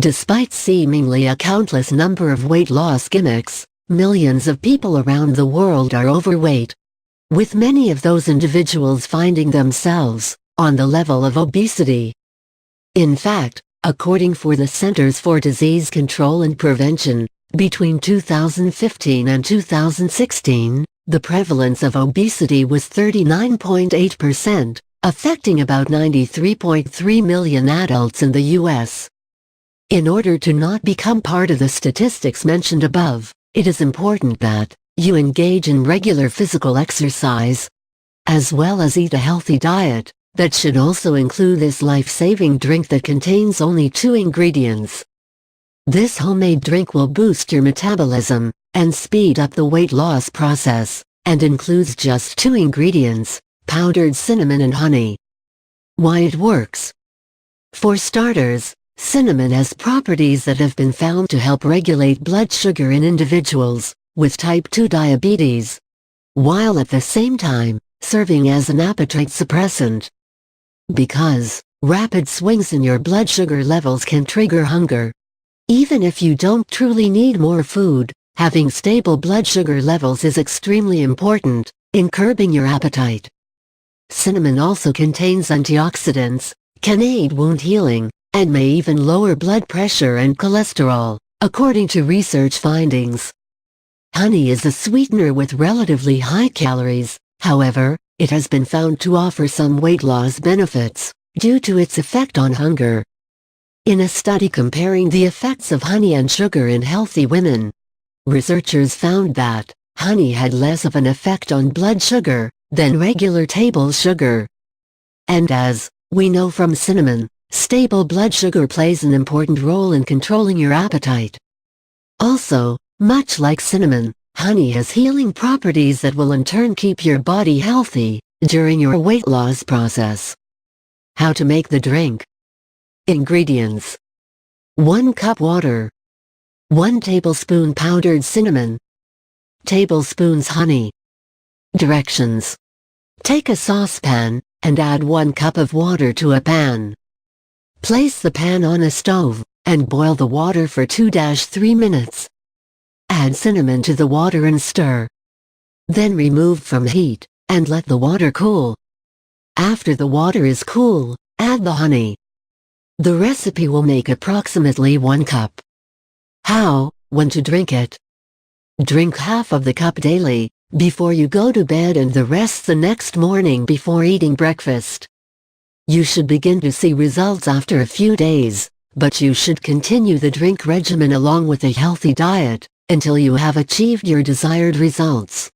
Despite seemingly a countless number of weight loss gimmicks, millions of people around the world are overweight, with many of those individuals finding themselves on the level of obesity. In fact, according to the Centers for Disease Control and Prevention, between 2015 and 2016, the prevalence of obesity was 39.8%, affecting about 93.3 million adults in the U.S. In order to not become part of the statistics mentioned above, it is important that you engage in regular physical exercise, as well as eat a healthy diet that should also include this life-saving drink that contains only 2 ingredients. This homemade drink will boost your metabolism and speed up the weight loss process, and includes just 2 ingredients, powdered cinnamon and honey. Why it works? For starters, cinnamon has properties that have been found to help regulate blood sugar in individuals with type 2 diabetes, while at the same time serving as an appetite suppressant. Because rapid swings in your blood sugar levels can trigger hunger. Even if you don't truly need more food, having stable blood sugar levels is extremely important in curbing your appetite. Cinnamon also contains antioxidants, can aid wound healing, and may even lower blood pressure and cholesterol, according to research findings. Honey is a sweetener with relatively high calories, however, it has been found to offer some weight loss benefits due to its effect on hunger. In a study comparing the effects of honey and sugar in healthy women, researchers found that honey had less of an effect on blood sugar than regular table sugar. And as we know from cinnamon, stable blood sugar plays an important role in controlling your appetite. Also, much like cinnamon, honey has healing properties that will in turn keep your body healthy during your weight loss process. How to make the drink. Ingredients: 1 cup water, 1 tablespoon powdered cinnamon, tablespoons honey. Directions: take a saucepan and add 1 cup of water to a pan. Place the pan on a stove and boil the water for 2-3 minutes. Add cinnamon to the water and stir. Then remove from heat and let the water cool. After the water is cool, add the honey. The recipe will make approximately 1 cup. How, when to drink it? Drink half of the cup daily, before you go to bed, and the rest the next morning before eating breakfast. You should begin to see results after a few days, but you should continue the drink regimen along with a healthy diet until you have achieved your desired results.